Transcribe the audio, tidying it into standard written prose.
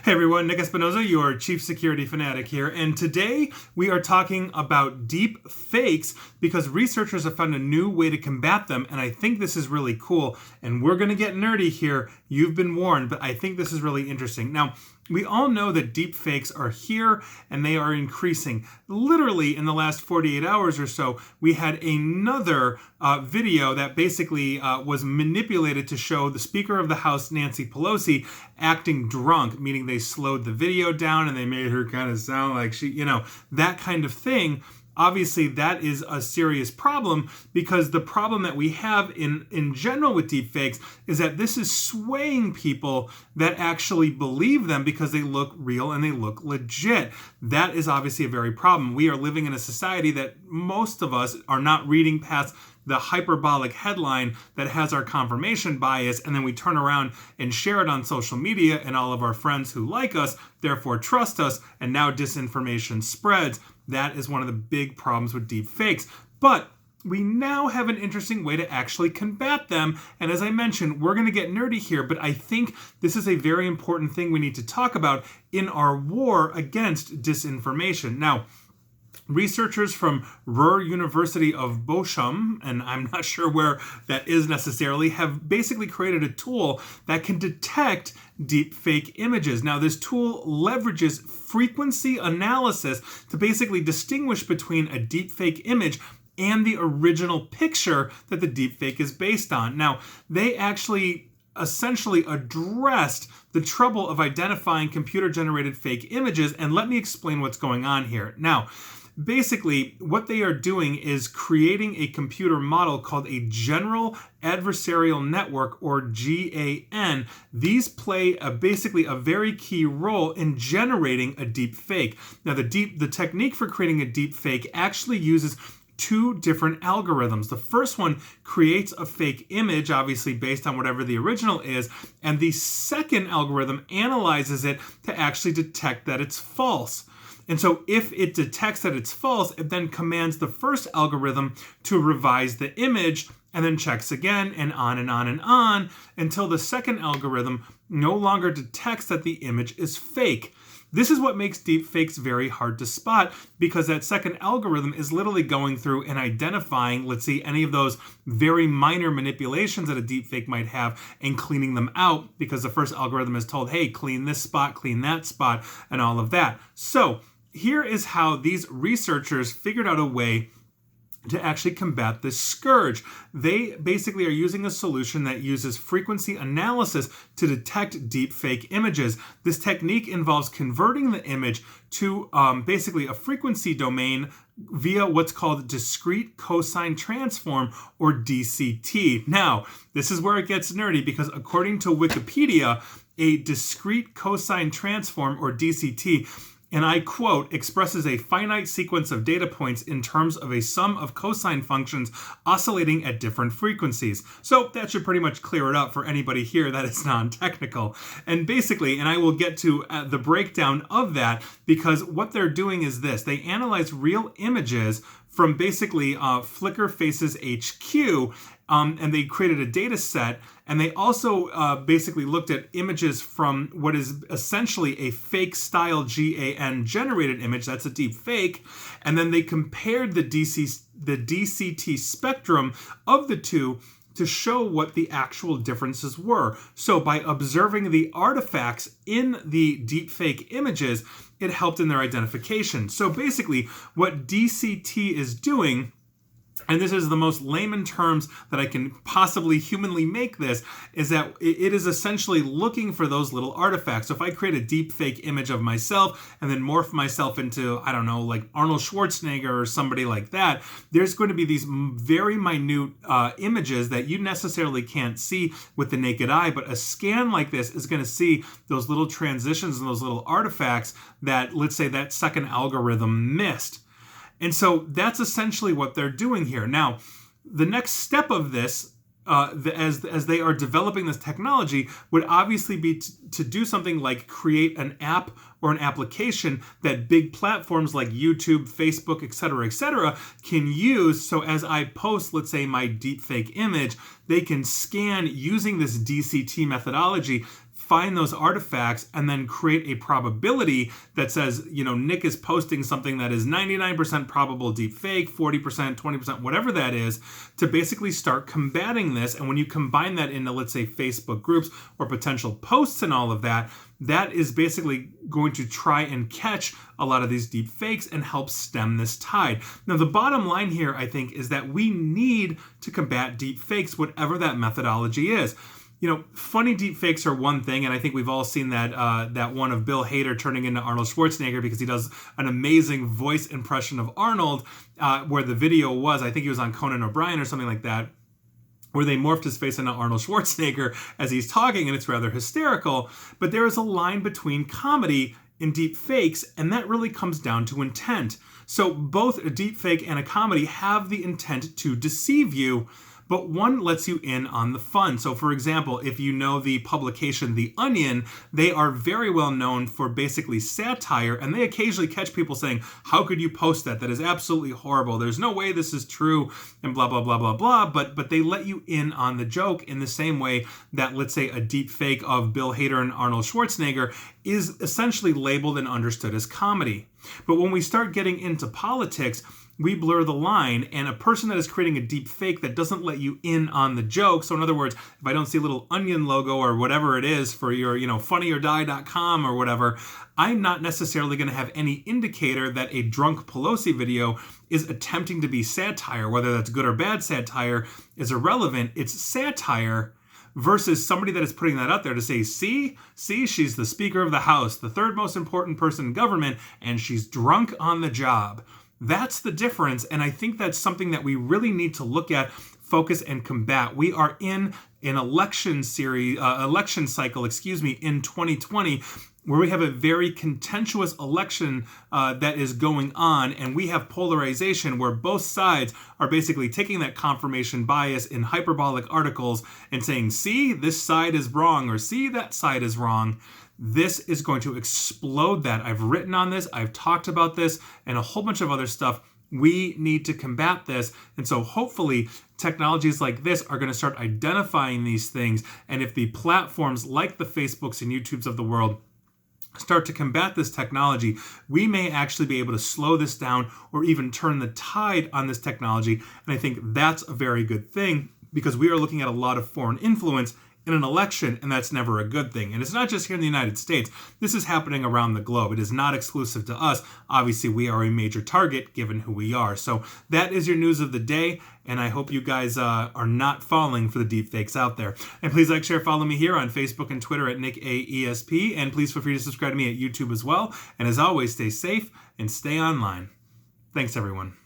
Hey everyone, Nick Espinoza, your chief security fanatic here, and today we are talking about deep fakes because researchers have found a new way to combat them, and I think this is really cool, and we're going to get nerdy here. You've been warned, but I think this is really interesting. Now, we all know that deep fakes are here and they are increasing. Literally in the last 48 hours or so, we had another video that basically was manipulated to show the Speaker of the House, Nancy Pelosi, acting drunk, meaning they slowed the video down and they made her kind of sound like that kind of thing. Obviously, that is a serious problem because the problem that we have in general with deepfakes is that this is swaying people that actually believe them because they look real and they look legit. That is obviously a very problem. We are living in a society that most of us are not reading past the hyperbolic headline that has our confirmation bias, and then we turn around and share it on social media, and all of our friends who like us therefore trust us, and now disinformation spreads. That is one of the big problems with deep fakes. But we now have an interesting way to actually combat them. And as I mentioned, we're going to get nerdy here, but I think this is a very important thing we need to talk about in our war against disinformation. Now, researchers from Ruhr University of Bochum, and I'm not sure where that is necessarily, have basically created a tool that can detect deepfake images. Now, this tool leverages frequency analysis to basically distinguish between a deepfake image and the original picture that the deepfake is based on. Now, they actually essentially addressed the trouble of identifying computer-generated fake images, and let me explain what's going on here. Now, basically, what they are doing is creating a computer model called a general adversarial network, or GAN. These play basically a very key role in generating a deep fake. Now, the technique for creating a deep fake actually uses two different algorithms. The first one creates a fake image, obviously based on whatever the original is, and the second algorithm analyzes it to actually detect that it's false. And so if it detects that it's false, it then commands the first algorithm to revise the image and then checks again and on and on and on until the second algorithm no longer detects that the image is fake. This is what makes deepfakes very hard to spot because that second algorithm is literally going through and identifying, let's see, any of those very minor manipulations that a deepfake might have and cleaning them out because the first algorithm is told, hey, clean this spot, clean that spot, and all of that. So here is how these researchers figured out a way to actually combat this scourge. They basically are using a solution that uses frequency analysis to detect deepfake images. This technique involves converting the image to basically a frequency domain via what's called discrete cosine transform, or DCT. Now, this is where it gets nerdy because according to Wikipedia, a discrete cosine transform, or DCT, and I quote, expresses a finite sequence of data points in terms of a sum of cosine functions oscillating at different frequencies. So that should pretty much clear it up for anybody here that is non-technical. And basically, and I will get to the breakdown of that, because what they're doing is this. They analyze real images from basically Flickr Faces HQ, and they created a data set, and they also basically looked at images from what is essentially a fake style GAN generated image, that's a deep fake, and then they compared the DCT spectrum of the two to show what the actual differences were. So by observing the artifacts in the deepfake images, it helped in their identification. So basically, what DCT is doing, and this is the most layman terms that I can possibly humanly make this, is that it is essentially looking for those little artifacts. So if I create a deep fake image of myself and then morph myself into, I don't know, like Arnold Schwarzenegger or somebody like that, there's going to be these very minute images that you necessarily can't see with the naked eye, but a scan like this is going to see those little transitions and those little artifacts that, let's say, that second algorithm missed. And so that's essentially what they're doing here. Now, the next step of this, as they are developing this technology, would obviously be to do something like create an app or an application that big platforms like YouTube, Facebook, etc., can use. So as I post, let's say, my deepfake image, they can scan using this DCT methodology find those artifacts and then create a probability that says, Nick is posting something that is 99% probable deep fake, 40%, 20%, whatever that is, to basically start combating this. And when you combine that into, let's say, Facebook groups or potential posts and all of that, that is basically going to try and catch a lot of these deep fakes and help stem this tide. Now, the bottom line here, I think, is that we need to combat deep fakes, whatever that methodology is. Funny deep fakes are one thing, and I think we've all seen that one of Bill Hader turning into Arnold Schwarzenegger because he does an amazing voice impression of Arnold, where the video was, I think he was on Conan O'Brien or something like that, where they morphed his face into Arnold Schwarzenegger as he's talking, and it's rather hysterical. But there is a line between comedy and deep fakes, and that really comes down to intent. So both a deep fake and a comedy have the intent to deceive you, but one lets you in on the fun. So for example, if you know the publication The Onion, they are very well known for basically satire, and they occasionally catch people saying, how could you post that? That is absolutely horrible. There's no way this is true, and blah, blah, blah, blah, blah. But they let you in on the joke in the same way that, let's say, a deep fake of Bill Hader and Arnold Schwarzenegger is essentially labeled and understood as comedy. But when we start getting into politics, we blur the line, and a person that is creating a deep fake that doesn't let you in on the joke. So in other words, if I don't see a little Onion logo or whatever it is for your, funnyordie.com or whatever, I'm not necessarily going to have any indicator that a drunk Pelosi video is attempting to be satire. Whether that's good or bad satire is irrelevant. It's satire versus somebody that is putting that out there to say, see, she's the Speaker of the House, the third most important person in government, and she's drunk on the job. That's the difference, and I think that's something that we really need to look at, focus, and combat. We are in an election cycle, in 2020, where we have a very contentious election that is going on, and we have polarization where both sides are basically taking that confirmation bias in hyperbolic articles and saying, see, this side is wrong, or see, that side is wrong. This is going to explode that. I've written on this, I've talked about this, and a whole bunch of other stuff. We need to combat this. And so hopefully technologies like this are going to start identifying these things. And if the platforms like the Facebooks and YouTubes of the world start to combat this technology, we may actually be able to slow this down or even turn the tide on this technology. And I think that's a very good thing, because we are looking at a lot of foreign influence in an election, and that's never a good thing. And it's not just here in the United States. This is happening around the globe. It is not exclusive to us. Obviously, we are a major target given who we are. So that is your news of the day, and I hope you guys are not falling for the deepfakes out there. And please like, share, follow me here on Facebook and Twitter at NickAESP, and please feel free to subscribe to me at YouTube as well. And as always, stay safe and stay online. Thanks, everyone.